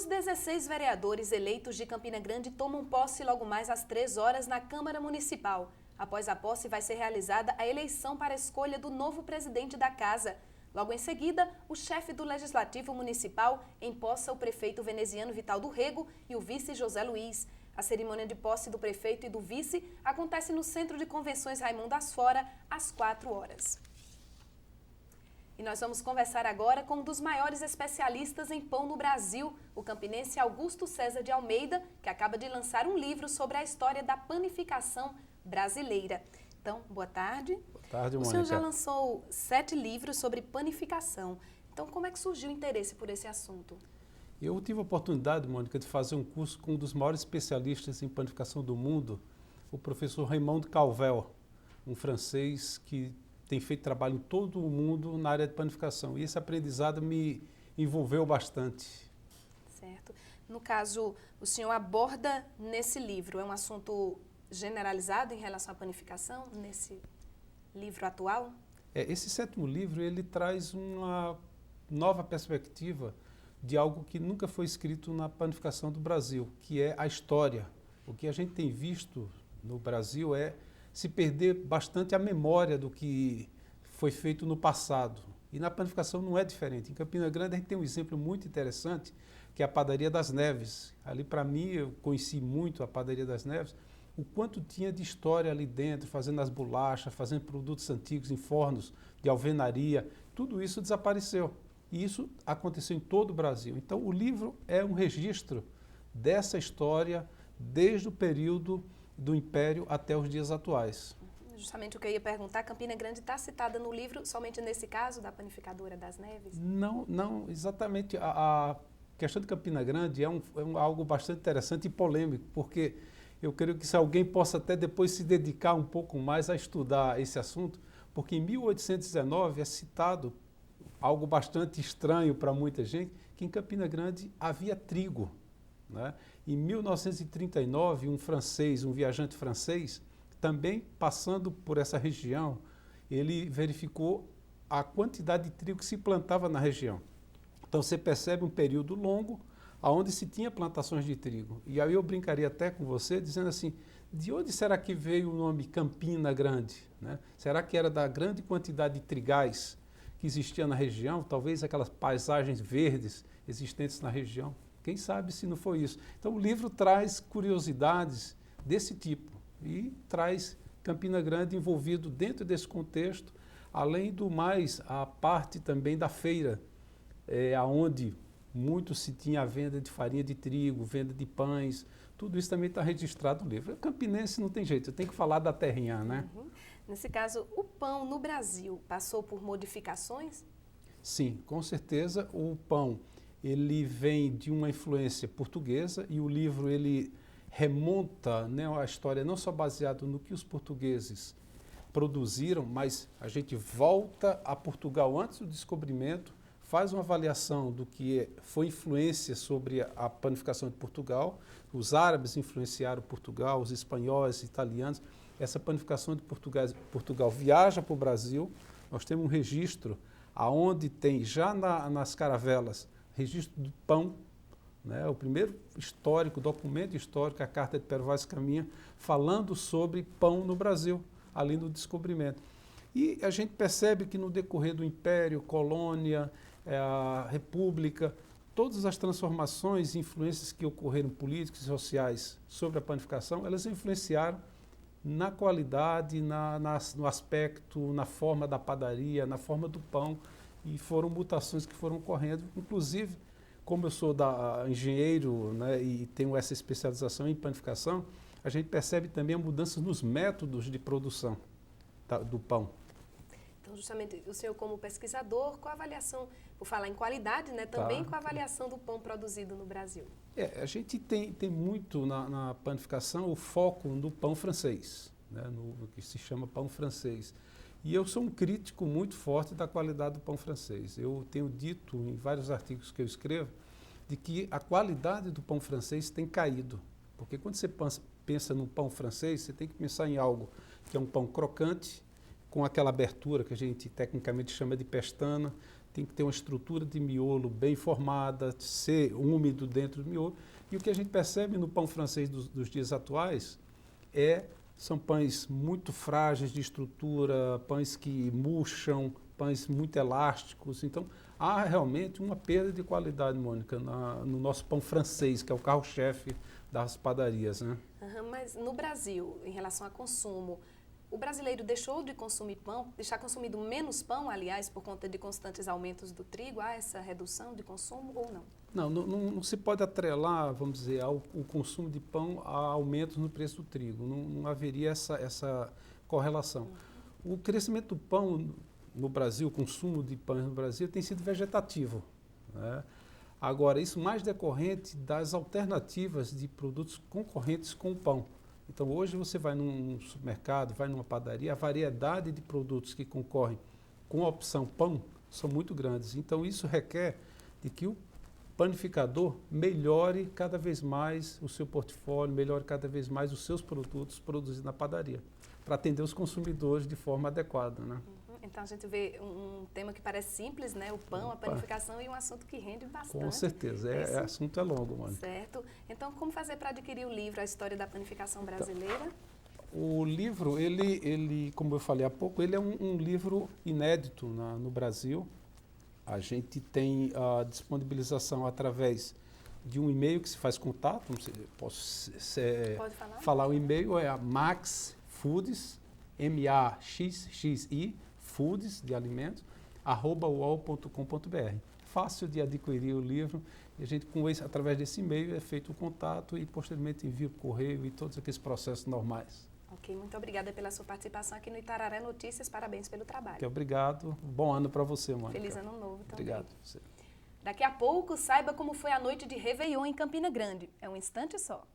Os 16 vereadores eleitos de Campina Grande tomam posse logo mais às 3 horas na Câmara Municipal. Após a posse, vai ser realizada a eleição para a escolha do novo presidente da Casa. Logo em seguida, o chefe do Legislativo Municipal empossa o prefeito veneziano Vital do Rego e o vice José Luiz. A cerimônia de posse do prefeito e do vice acontece no Centro de Convenções Raimundo Asfora, às 4 horas. E nós vamos conversar agora com um dos maiores especialistas em pão no Brasil, o campinense Augusto César de Almeida, que acaba de lançar um livro sobre a história da panificação brasileira. Então, boa tarde. Boa tarde, Mônica. O senhor já lançou 7 livros sobre panificação. Então, como é que surgiu o interesse por esse assunto? Eu tive a oportunidade, Mônica, de fazer um curso com um dos maiores especialistas em panificação do mundo, o professor Raymond Calvel, um francês que tem feito trabalho em todo o mundo na área de panificação. E esse aprendizado me envolveu bastante. Certo. No caso, o senhor aborda nesse livro, é um assunto generalizado em relação à panificação, nesse livro atual? Esse 7º livro, ele traz uma nova perspectiva de algo que nunca foi escrito na panificação do Brasil, que é a história. O que a gente tem visto no Brasil é se perder bastante a memória do que foi feito no passado. E na panificação não é diferente. Em Campina Grande a gente tem um exemplo muito interessante, que é a Padaria das Neves. Ali, para mim, eu conheci muito a Padaria das Neves, o quanto tinha de história ali dentro, fazendo as bolachas, fazendo produtos antigos em fornos de alvenaria. Tudo isso desapareceu. E isso aconteceu em todo o Brasil. Então, o livro é um registro dessa história desde o período do Império até os dias atuais. Justamente o que eu ia perguntar, Campina Grande está citada no livro somente nesse caso da panificadora das Neves? Não, exatamente. A questão de Campina Grande é algo bastante interessante e polêmico, porque eu creio que se alguém possa até depois se dedicar um pouco mais a estudar esse assunto, porque em 1819 é citado algo bastante estranho para muita gente, que em Campina Grande havia trigo, né? Em 1939, um viajante francês, também passando por essa região, ele verificou a quantidade de trigo que se plantava na região. Então você percebe um período longo onde se tinha plantações de trigo. E aí eu brincaria até com você, dizendo assim, de onde será que veio o nome Campina Grande, né? Será que era da grande quantidade de trigais que existia na região, talvez aquelas paisagens verdes existentes na região? Quem sabe se não foi isso. Então o livro traz curiosidades desse tipo e traz Campina Grande envolvido dentro desse contexto, além do mais a parte também da feira, onde muito se tinha a venda de farinha de trigo, venda de pães, tudo isso também está registrado no livro. Campinense não tem jeito, eu tenho que falar da terrinha, né? Uhum. Nesse caso, o pão no Brasil passou por modificações? Sim, com certeza o pão ele vem de uma influência portuguesa e o livro ele remonta, né, a história não só baseado no que os portugueses produziram, mas a gente volta a Portugal antes do descobrimento, faz uma avaliação do que foi influência sobre a panificação de Portugal, os árabes influenciaram Portugal, os espanhóis, italianos, essa panificação de Portugal viaja para o Brasil, nós temos um registro aonde tem já nas caravelas registro do pão, né, o primeiro documento histórico, a Carta de Pero Vaz Caminha, falando sobre pão no Brasil, ali no descobrimento. E a gente percebe que no decorrer do Império, colônia, a República, todas as transformações e influências que ocorreram políticas e sociais sobre a panificação, elas influenciaram na qualidade, no aspecto, na forma da padaria, na forma do pão, e foram mutações que foram ocorrendo. Inclusive, como eu sou engenheiro, né, e tenho essa especialização em panificação, a gente percebe também a mudança nos métodos de produção do pão. Então, justamente, o senhor como pesquisador, com a avaliação, por falar em qualidade, né, também com a avaliação do pão produzido no Brasil? A gente tem muito na panificação o foco no pão francês, né, no que se chama pão francês. E eu sou um crítico muito forte da qualidade do pão francês. Eu tenho dito em vários artigos que eu escrevo de que a qualidade do pão francês tem caído. Porque quando você pensa no pão francês, você tem que pensar em algo que é um pão crocante, com aquela abertura que a gente tecnicamente chama de pestana, tem que ter uma estrutura de miolo bem formada, ser úmido dentro do miolo. E o que a gente percebe no pão francês dos dias atuais são pães muito frágeis de estrutura, pães que murcham, pães muito elásticos. Então, há realmente uma perda de qualidade, Mônica, no nosso pão francês, que é o carro-chefe das padarias, né? Mas no Brasil, em relação a consumo, o brasileiro deixou de consumir pão, está consumindo menos pão, aliás, por conta de constantes aumentos do trigo? Há essa redução de consumo ou não? Não se pode atrelar, vamos dizer, o consumo de pão a aumentos no preço do trigo. Não haveria essa correlação. O crescimento do pão no Brasil, o consumo de pães no Brasil tem sido vegetativo, né? Agora, isso mais decorrente das alternativas de produtos concorrentes com o pão. Então, hoje você vai num supermercado, vai numa padaria, a variedade de produtos que concorrem com a opção pão são muito grandes. Então, isso requer de que o panificador melhore cada vez mais o seu portfólio, melhore cada vez mais os seus produtos produzidos na padaria, para atender os consumidores de forma adequada, né? Então a gente vê um tema que parece simples, né? O pão, a panificação, e um assunto que rende bastante. Com certeza, o assunto é longo, mano. Certo. Então, como fazer para adquirir o livro A História da Panificação Brasileira? O livro, ele, como eu falei há pouco, ele é um livro inédito no Brasil. A gente tem a disponibilização através de um e-mail que se faz contato. Posso falar o e-mail, é a Max Foods, MAXXI, Foods, de alimentos, @uol.com.br. Fácil de adquirir o livro, e a gente, através desse e-mail, é feito o contato e, posteriormente, envia por correio e todos aqueles processos normais. Ok, muito obrigada pela sua participação aqui no Itararé Notícias. Parabéns pelo trabalho. Obrigado. Bom ano para você, Mônica. Feliz ano novo também. Obrigado. Daqui a pouco, saiba como foi a noite de Réveillon em Campina Grande. É um instante só.